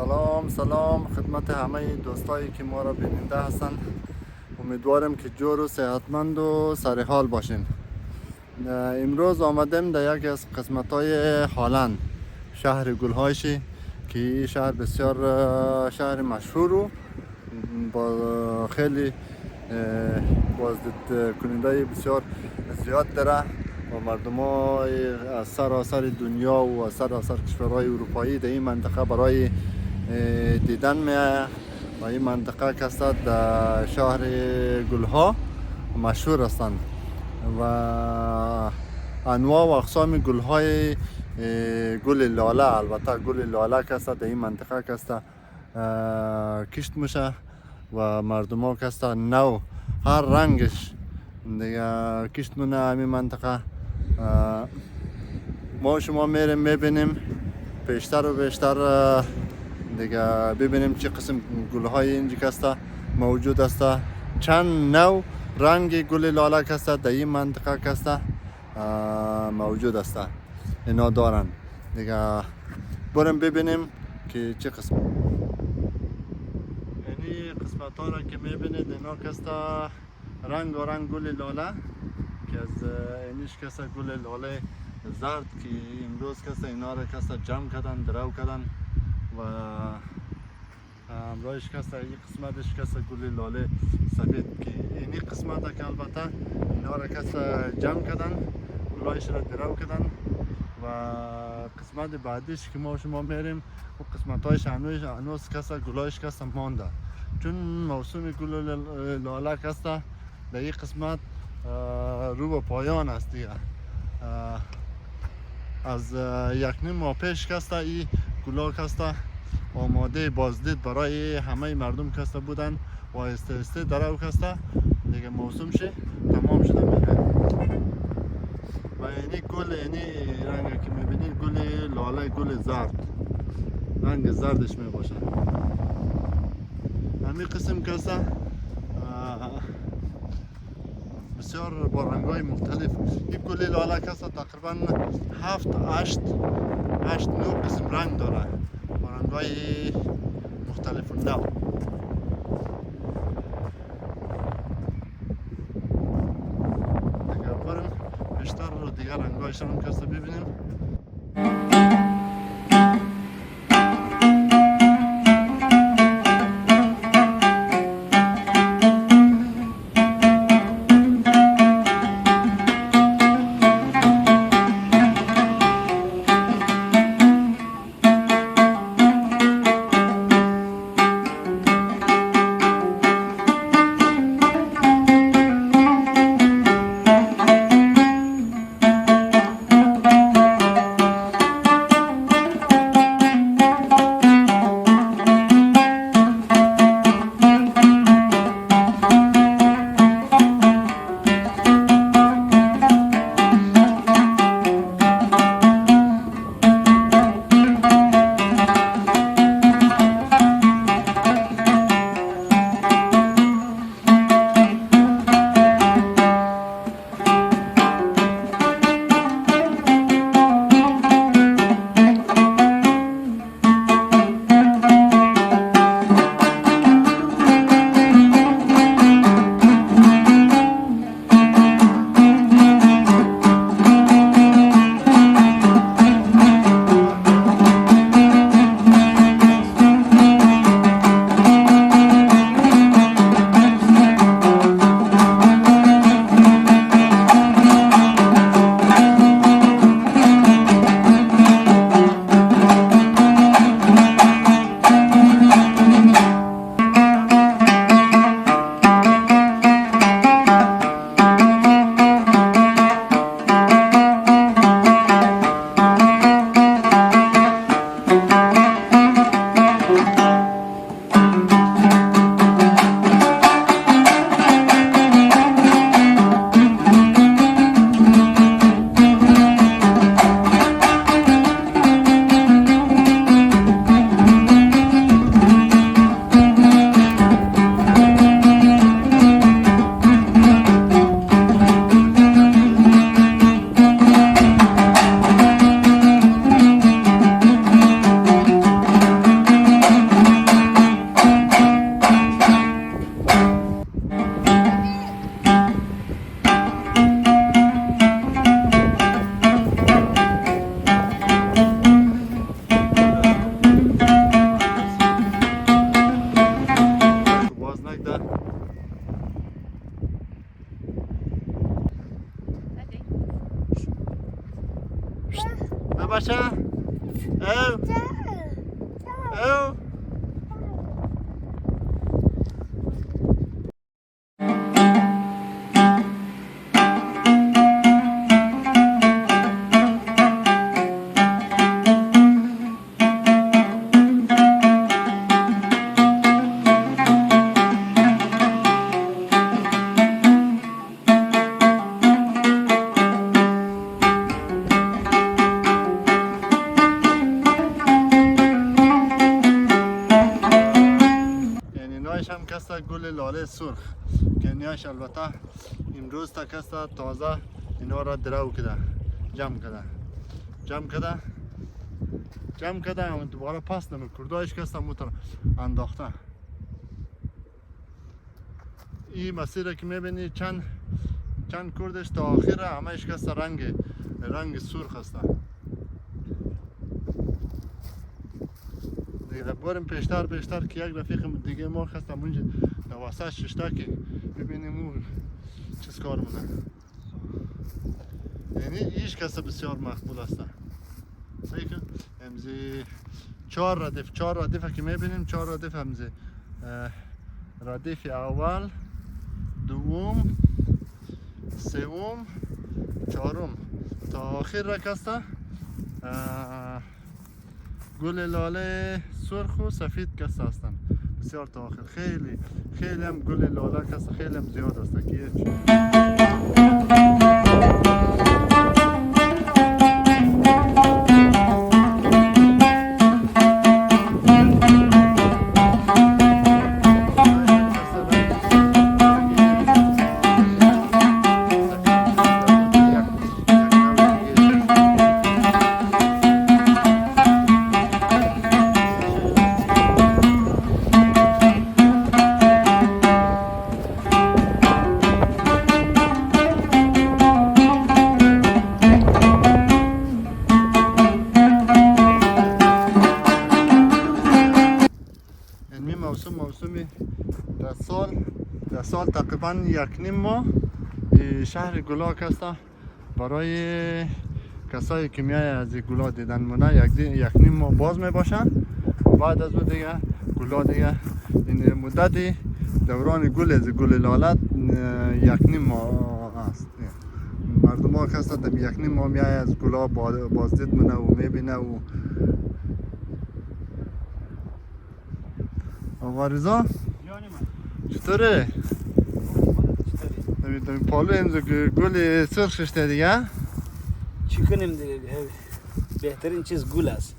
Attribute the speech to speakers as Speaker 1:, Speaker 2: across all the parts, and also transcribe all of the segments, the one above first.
Speaker 1: سلام خدمت همه دوستایی که ما را بیننده هستند. امیدوارم که جور و صحتمند و سر حال باشین. امروز آمدیم در یکی از قسمت های هالند، شهر گلهایشی که این شهر بسیار شهر مشهور و با خیلی بازدید کننده بسیار زیاد داره و مردم از سراسر دنیا و از سراسر کشورهای اروپایی در این منطقه برای دیدن میآید و این منطقه که است در شهر گلها مشهور هستند و انواع و اقسام گلهای گل لاله، البته گل لاله که است در این منطقه که است کشت میشه و مردم ها که است نو هر رنگش دیگه کشت مونه همین منطقه. ما شما میریم میبینیم بیشتر و بیشتر دیگه ببینیم چه قسم گلهای اینجا که است موجود است، چند نوع رنگ گل لاله که است در این منطقه که است موجود است اینا دارن. دیگه بریم ببینیم که چه قسم یعنی قسمت ها را که میبینید اینا که است رنگ و رنگ گل لاله که از اینش که است گل لاله زرد که امروز که است اینا را که است جمع کردن درو کردن و همراهش که است این قسمتش که است گل لاله سفید که اینی قسمت که البته اینا را که است جمع کردن گلایش را درو کردن و قسمت بعدیش که ما شما میریم و قسمت هایش هنوز که است گلایش که است مانده، چون موسم گل لاله که است در این قسمت رو به پایان است دیگه. از یک نیم ماه پیش که است این گلا که است آماده بازدید برای همه مردم که است بودن و استه درو که است دیگه موسمش تمام شده میره و اینی گل اینی رنگ که میبینید گل لاله گل زرد رنگ زردش میباشه. همین قسم که است بسیار با رنگ‌های مختلف. این گل لاله که است تقریبا 8 9 قسم رنگ داره با رنگ‌های مختلف نوع. دیگه بریم بیشتر دیگه رنگ‌هایشان هم که است ببینیم. گل لاله سرخ کنیاش البته امروز تا کسا تازه اینا را درو کده جمع کده و دوباره پس نمی کردایش کسا موتر انداخته. این مسیر که میبینی چند کردش تا آخر همهش کسا رنگ سرخ هسته. دیگه بریم پیشتر که یک رفیق دیگه ما خواستم اونجا نواسه ششتا که ببینیم اون چیز کار مونه. یعنی ایش کسی بسیار مقبول است. صحیح که امزی 4 ردیف که میبینیم 4 ردیف امزی ردیف اول دوم سوم چهارم تا آخر رکسته گل لاله سرخ و سفید کسته هستند بسیار تا آخر. خیلی هم گل لاله کسته خیلی هم زیاد است که موسمی در سال تقریبا 1.5 ماه شهر گلاک است برای کسایی که میای از گلا دیدن مونه 1.5 ماه باز میباشن و بعد از اون دیگه گلا دیگه این مدت دوران گل از گل لاله 1.5 ماه است. مردم ها کسا در 1.5 ماه میای از گلا بازدید مونه و میبینه و آقا رضا چطوره؟ چطوری؟ پالو امزو گل سرخ ششته دیگه؟
Speaker 2: چی کنیم دیگه؟ بهترین چیز گل است.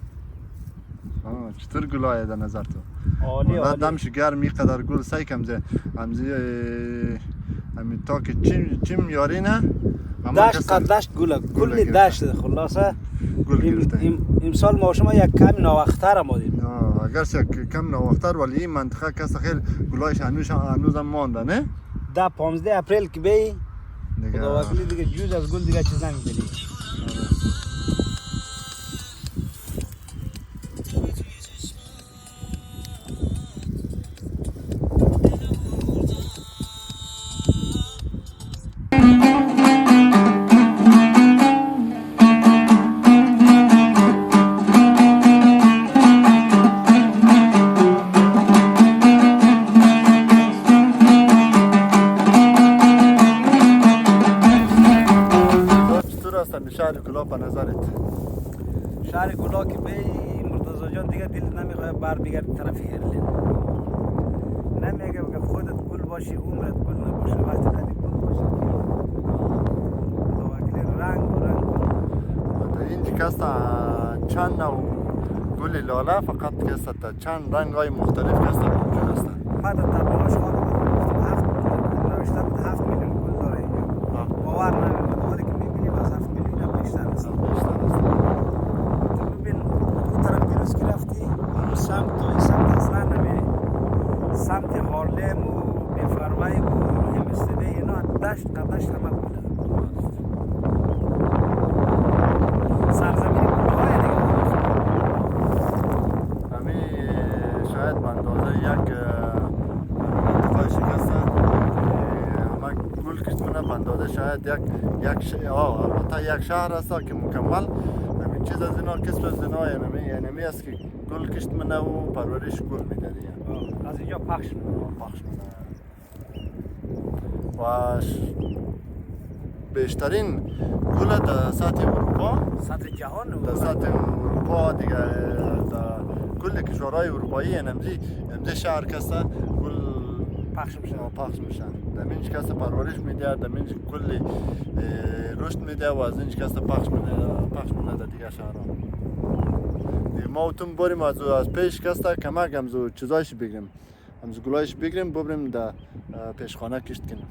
Speaker 1: چطور گل های در نظر تو؟
Speaker 2: عالی
Speaker 1: دمش گرم میقدر گل سعی کم همزی تا که چیم یاری نه؟
Speaker 2: دشت گل دشت خلاصه
Speaker 1: گل گرفته.
Speaker 2: امسال ما شما یک کمی ناوقت‌تر آمدیم.
Speaker 1: اگرچه کم ناوقت‌تر ولی این منطقه کسا خیلی گلایش هنوز هم مانده نه؟
Speaker 2: 10-15 اپریل که بی خدا وکیلی دیگه جز از گل دیگه چیز نمی‌بینی.
Speaker 1: شهر گلا به نظرت؟
Speaker 2: شهر گلا که بی مرتضی جان دیگه دل نمیخواد بر بگرد طرف هرلین نمیگه بگه خودت گل باشی عمرت گل نباشه وقتی ندی گل باشی وکیلی رنگ
Speaker 1: در اینجا کسا چند نوع گل لاله فقط کسا چند رنگ های مختلف کسا موجود هستند.
Speaker 2: بعد تبلیغاش خواهد نوشته بود 7 میلیون گل داره اینجا باور نمیکنه ولی که میبینیم از 7 میلیون بیشتر است. تو ببین اون طرف دیروز که رفتی سمت اصلا نمیری سمت هارلم و بفروی و همستده اینا دشت قدشت همه بوده سرزمین گلهای دیگه
Speaker 1: همین شاید به اندازه یک منطقه شکستن همه گل کشتمونه به اندازه شاید البته یک شهر است که مکمل همین چیز از اینا کسب از اینا یعنی است که گل کشتمونه و پرورش گل میده دیگه
Speaker 2: از اینجا پخش میده
Speaker 1: و بیشترین گل در سطح اروپا
Speaker 2: سطح جهان
Speaker 1: در سطح اروپا دیگه در کل کشورهای اروپایی امزی شهر کسا گل
Speaker 2: پخش
Speaker 1: میشن در اینج کسا پرورش میده در اینج کل رشد میده و از اینج کسا پخش میده در دیگه شهرها. ما اتون بریم از پیش کسا کمک همزو چیزایش بگیریم همز گلایش بگیریم ببریم در پیشخانه کشت کنیم.